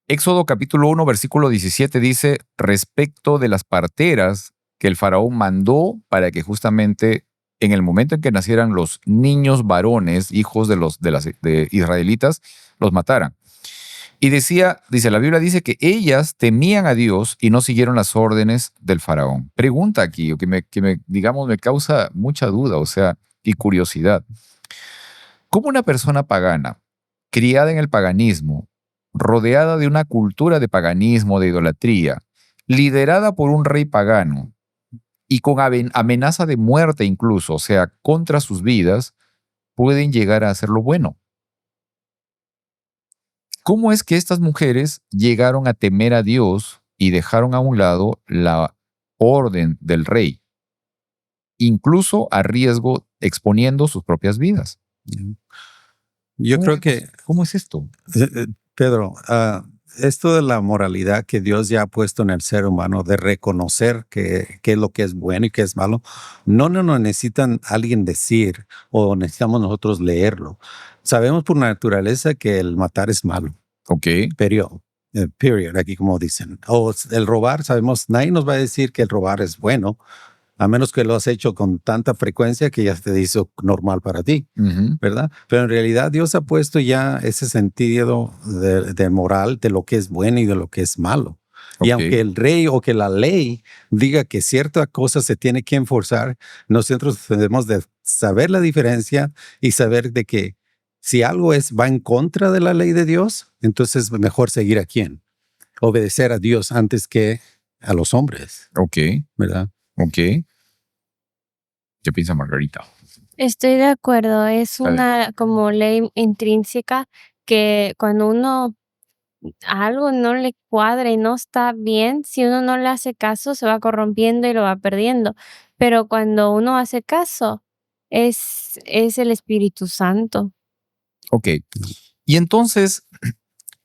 Speaker 1: Éxodo capítulo 1, versículo 17 dice, respecto de las parteras que el faraón mandó para que justamente en el momento en que nacieran los niños varones, hijos de israelitas, los mataran. Y dice, la Biblia dice que ellas temían a Dios y no siguieron las órdenes del faraón. Pregunta aquí, o digamos, me causa mucha duda, o sea, y curiosidad. ¿Cómo una persona pagana, criada en el paganismo, rodeada de una cultura de paganismo, de idolatría, liderada por un rey pagano y con amenaza de muerte incluso, o sea, contra sus vidas, pueden llegar a hacer lo bueno? ¿Cómo es que estas mujeres llegaron a temer a Dios y dejaron a un lado la orden del rey, incluso a riesgo exponiendo sus propias vidas?
Speaker 3: Yo creo que,
Speaker 1: ¿Cómo es esto?
Speaker 3: Pedro, esto de la moralidad que Dios ya ha puesto en el ser humano, de reconocer qué es lo que es bueno y qué es malo, no nos necesitan alguien decir o necesitamos nosotros leerlo. Sabemos por naturaleza que el matar es malo.
Speaker 1: Ok.
Speaker 3: Period, aquí como dicen. O el robar, sabemos, nadie nos va a decir que el robar es bueno, a menos que lo has hecho con tanta frecuencia que ya te hizo normal para ti, ¿verdad? Pero en realidad Dios ha puesto ya ese sentido de moral, de lo que es bueno y de lo que es malo. Y aunque el rey o que la ley diga que cierta cosa se tiene que enforzar, nosotros debemos de saber la diferencia y saber de que si algo va en contra de la ley de Dios, entonces es mejor seguir a quién. Obedecer a Dios antes que a los hombres.
Speaker 1: Ok.
Speaker 3: ¿Verdad?
Speaker 1: Ok. ¿Qué piensa Margarita?
Speaker 2: Estoy de acuerdo. Es una como ley intrínseca que cuando a algo no le cuadra y no está bien, si uno no le hace caso, se va corrompiendo y lo va perdiendo. Pero cuando uno hace caso, es el Espíritu Santo.
Speaker 1: Ok. Y entonces,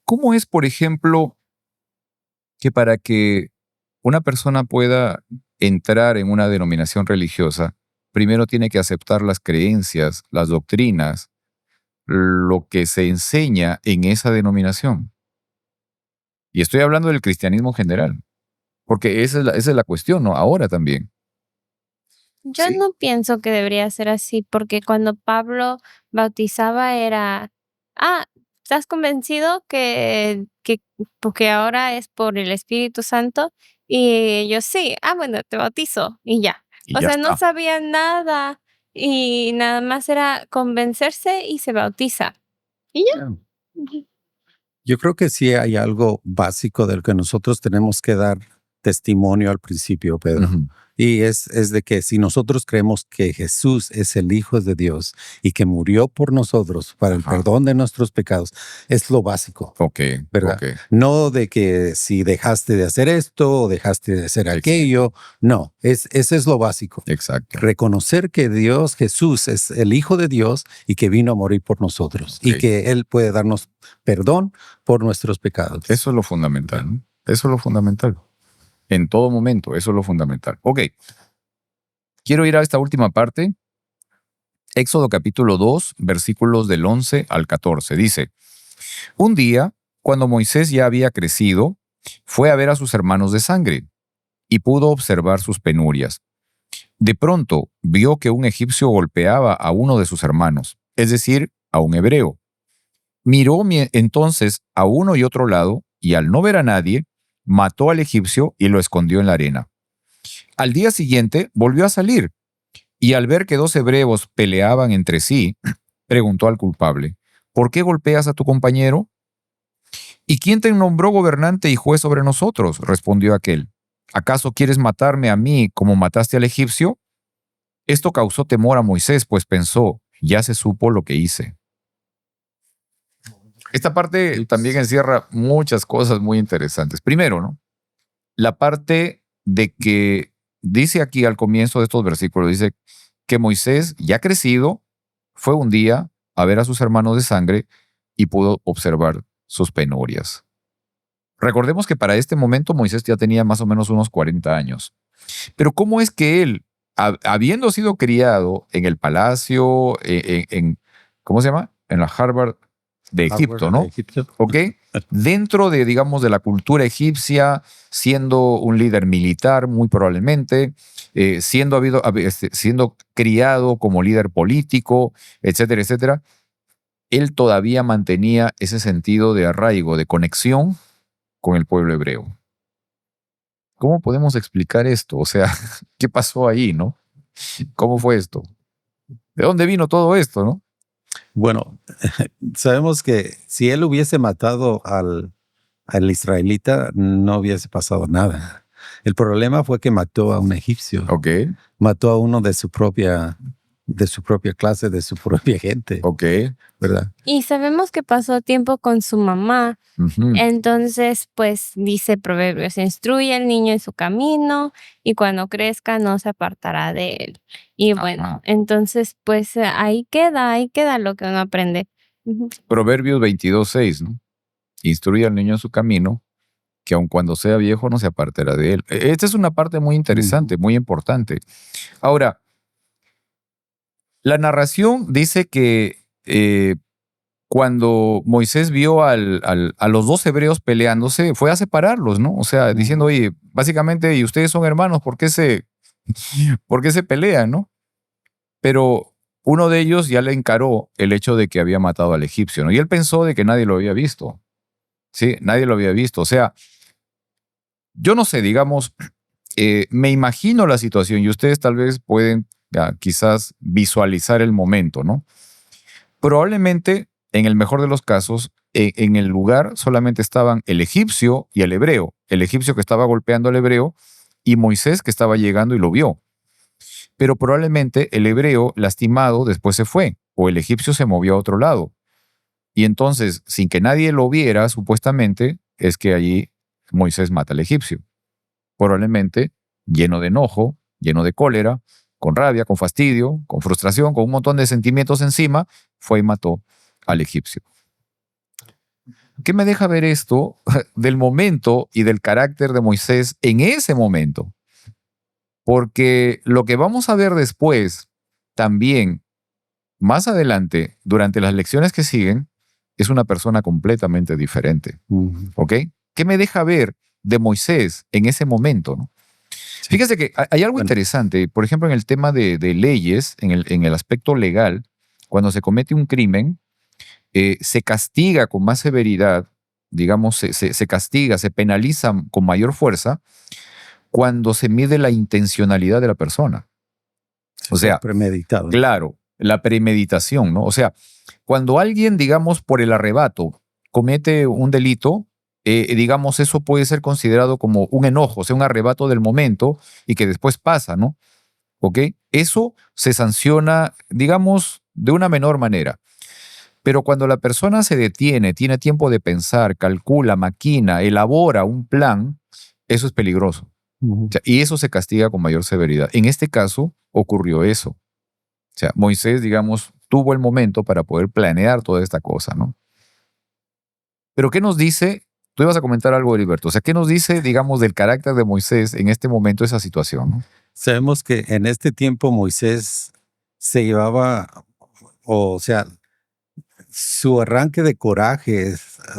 Speaker 1: ¿cómo es, por ejemplo, que para que una persona pueda entrar en una denominación religiosa, primero tiene que aceptar las creencias, las doctrinas, lo que se enseña en esa denominación? Y estoy hablando del cristianismo general, porque esa es la cuestión, ¿no? Ahora también.
Speaker 2: Yo
Speaker 1: Sí.
Speaker 2: no pienso que debería ser así, porque cuando Pablo bautizaba era, ¿estás convencido que porque ahora es por el Espíritu Santo? Y yo sí, bueno, te bautizo y ya.
Speaker 1: Y
Speaker 2: O
Speaker 1: ya
Speaker 2: sea, no
Speaker 1: está.
Speaker 2: sabía nada y nada más era convencerse y se bautiza. Y ya. Ujú.
Speaker 3: Yo creo que sí hay algo básico del que nosotros tenemos que dar testimonio al principio, Pedro.
Speaker 1: Ujú.
Speaker 3: Y es de que si nosotros creemos que Jesús es el Hijo de Dios y que murió por nosotros para el perdón de nuestros pecados, es lo básico.
Speaker 1: Ok.
Speaker 3: ¿Verdad?
Speaker 1: Ok.
Speaker 3: No de que si dejaste de hacer esto o dejaste de hacer aquello. No, ese es lo básico.
Speaker 1: Exacto.
Speaker 3: Reconocer que Dios, Jesús, es el Hijo de Dios y que vino a morir por nosotros y que Él puede darnos perdón por nuestros pecados.
Speaker 1: Eso es lo fundamental, ¿no? Eso es lo fundamental. En todo momento, eso es lo fundamental. Ok. Quiero ir a esta última parte. Éxodo capítulo 2, versículos del 11 al 14. Dice: Un día, cuando Moisés ya había crecido, fue a ver a sus hermanos de sangre y pudo observar sus penurias. De pronto vio que un egipcio golpeaba a uno de sus hermanos, es decir, a un hebreo. Miró entonces a uno y otro lado y al no ver a nadie, mató al egipcio y lo escondió en la arena. Al día siguiente volvió a salir y al ver que dos hebreos peleaban entre sí, preguntó al culpable: ¿Por qué golpeas a tu compañero? ¿Y quién te nombró gobernante y juez sobre nosotros?, respondió aquel. ¿Acaso quieres matarme a mí como mataste al egipcio? Esto causó temor a Moisés, pues pensó: ya se supo lo que hice. Esta parte también encierra muchas cosas muy interesantes. Primero, ¿no?, la parte de que dice aquí al comienzo de estos versículos, dice que Moisés, ya crecido, fue un día a ver a sus hermanos de sangre y pudo observar sus penurias. Recordemos que para este momento Moisés ya tenía más o menos unos 40 años. Pero ¿cómo es que él, habiendo sido criado en el palacio, ¿cómo se llama? En la Harvard de Egipto, ¿no?
Speaker 3: De Egipto.
Speaker 1: ¿Ok? Dentro de, digamos, de la cultura egipcia, siendo un líder militar, muy probablemente, siendo criado como líder político, etcétera, etcétera, él todavía mantenía ese sentido de arraigo, de conexión con el pueblo hebreo. ¿Cómo podemos explicar esto? O sea, ¿qué pasó ahí, no? ¿Cómo fue esto? ¿De dónde vino todo esto, no?
Speaker 3: Bueno, sabemos que si él hubiese matado al israelita, no hubiese pasado nada. El problema fue que mató a un egipcio.
Speaker 1: Ok,
Speaker 3: Mató a uno de su propia clase, de su propia gente,
Speaker 1: ok.
Speaker 3: ¿verdad?
Speaker 2: Y sabemos que pasó tiempo con su mamá.
Speaker 1: Ujú.
Speaker 2: Entonces, pues dice Proverbios, instruye al niño en su camino y cuando crezca no se apartará de él. Y bueno,
Speaker 1: Ajá.
Speaker 2: entonces, pues ahí queda lo que uno aprende. Ujú.
Speaker 1: Proverbios 22:6, ¿no? Instruye al niño en su camino, que aun cuando sea viejo no se apartará de él. Esta es una parte muy interesante, muy importante. Ahora, la narración dice que cuando Moisés vio a los dos hebreos peleándose, fue a separarlos, ¿no? O sea, diciendo, oye, básicamente, y ustedes son hermanos, por qué se pelean, no? Pero uno de ellos ya le encaró el hecho de que había matado al egipcio, ¿no? Y él pensó de que nadie lo había visto. Sí, nadie lo había visto. O sea, yo no sé, digamos, me imagino la situación y ustedes tal vez pueden quizás visualizar el momento, ¿no? Probablemente, en el mejor de los casos, en el lugar solamente estaban el egipcio y el hebreo. El egipcio que estaba golpeando al hebreo y Moisés que estaba llegando y lo vio. Pero probablemente el hebreo lastimado después se fue o el egipcio se movió a otro lado. Y entonces, sin que nadie lo viera, supuestamente, es que allí Moisés mata al egipcio. Probablemente lleno de enojo, lleno de cólera, con rabia, con fastidio, con frustración, con un montón de sentimientos encima, fue y mató al egipcio. ¿Qué me deja ver esto del momento y del carácter de Moisés en ese momento? Porque lo que vamos a ver después, también, más adelante, durante las lecciones que siguen, es una persona completamente diferente. ¿Ok? ¿Qué me deja ver de Moisés en ese momento, ¿no?
Speaker 3: Sí.
Speaker 1: Fíjese que hay algo
Speaker 3: Bueno.
Speaker 1: interesante, por ejemplo, en el tema de leyes, en el aspecto legal, cuando se comete un crimen, se castiga con más severidad, digamos, se castiga, se penaliza con mayor fuerza cuando se mide la intencionalidad de la persona. O sea,
Speaker 3: premeditado.
Speaker 1: claro, la premeditación, ¿no? O sea, cuando alguien, digamos, por el arrebato comete un delito, digamos, eso puede ser considerado como un enojo, o sea, un arrebato del momento y que después pasa, ¿no? ¿Ok? Eso se sanciona, digamos, de una menor manera. Pero cuando la persona se detiene, tiene tiempo de pensar, calcula, maquina, elabora un plan, eso es peligroso. O sea, y eso se castiga con mayor severidad. En este caso ocurrió eso. O sea, Moisés, digamos, tuvo el momento para poder planear toda esta cosa, ¿no? Pero ¿qué nos dice? Tú ibas a comentar algo, Heriberto. O sea, ¿qué nos dice, digamos, del carácter de Moisés en este momento, esa situación, ¿no?
Speaker 3: Sabemos que en este tiempo Moisés se llevaba, o sea, su arranque de coraje,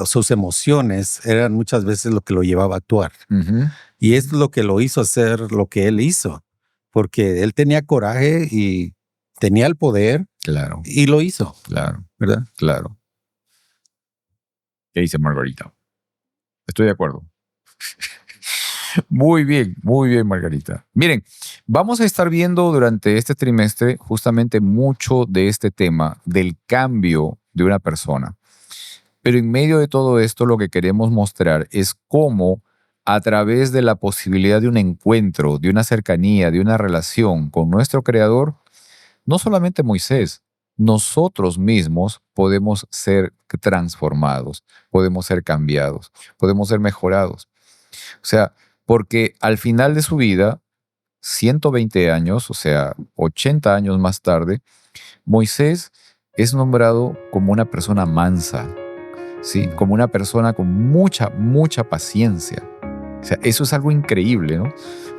Speaker 3: sus emociones eran muchas veces lo que lo llevaba a actuar.
Speaker 1: Ujú.
Speaker 3: Y es lo que lo hizo hacer lo que él hizo, porque él tenía coraje y tenía el poder
Speaker 1: Claro,
Speaker 3: y lo hizo,
Speaker 1: claro,
Speaker 3: ¿verdad?
Speaker 1: claro. ¿Qué dice Margarita? Estoy de acuerdo. Muy bien, Margarita. Miren, vamos a estar viendo durante este trimestre justamente mucho de este tema, del cambio de una persona. Pero en medio de todo esto, lo que queremos mostrar es cómo a través de la posibilidad de un encuentro, de una cercanía, de una relación con nuestro Creador, no solamente Moisés, nosotros mismos podemos ser transformados, podemos ser cambiados, podemos ser mejorados. O sea, porque al final de su vida, 120 años, o sea, 80 años más tarde, Moisés es nombrado como una persona mansa, ¿sí? Como una persona con mucha paciencia. O sea, eso es algo increíble, ¿no?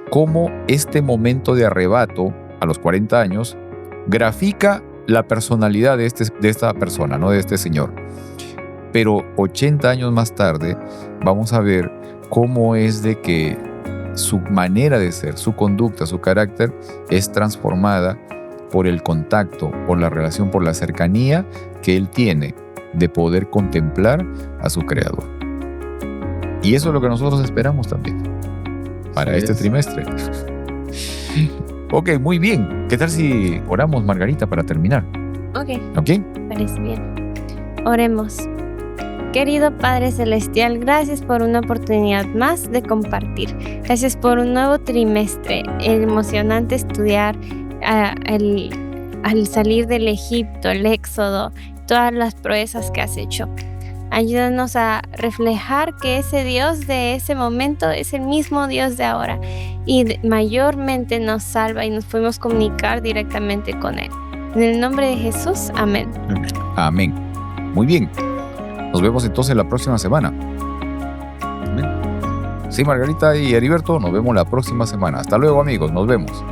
Speaker 1: Cómo este momento de arrebato a los 40 años grafica la personalidad de esta persona, ¿no? De este señor. Pero 80 años más tarde vamos a ver cómo es de que su manera de ser, su conducta, su carácter es transformada por el contacto, por la relación, por la cercanía que él tiene de poder contemplar a su Creador. Y eso es lo que nosotros esperamos también para este trimestre. Ok, muy bien. ¿Qué tal si oramos, Margarita, para terminar?
Speaker 2: Ok,
Speaker 1: ¿Ok?
Speaker 2: parece bien. Oremos. Querido Padre Celestial, gracias por una oportunidad más de compartir. Gracias por un nuevo trimestre. Emocionante estudiar al salir del Egipto, el Éxodo, todas las proezas que has hecho. Ayúdanos a reflejar que ese Dios de ese momento es el mismo Dios de ahora y mayormente nos salva y nos podemos comunicar directamente con Él. En el nombre de Jesús, amén.
Speaker 1: Amén. Muy bien. Nos vemos entonces la próxima semana. Sí, Margarita y Heriberto, nos vemos la próxima semana. Hasta luego, amigos. Nos vemos.